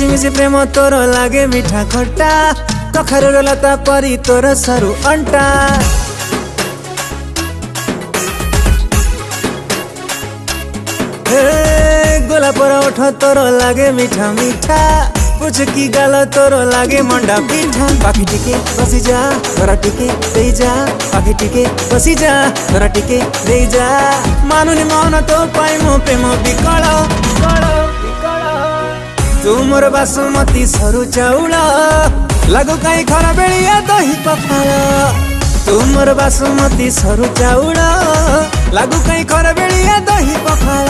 मिसी मिसी प्रेम तोर लागे मीठा खट्टा कखारू लता परी तोर सरू अंटा गोलापर ओठ तोर लागे मीठा मीठा पुचकी गाल तोर लागे मंडा पीठा पाखी टिके बसी जा तोरा टिके दे जा पाखी टिके बसी जा तोरा टिके दे जा मानुनी मन तो पाई मो प्रेम विकल तू मोर बासुमती सरू चाउल लागू कहीं खरा बेलिया दही पखाल तू मोर बासुमती सरू चाउल लागू कहीं खरा बेलिया दही पखाल।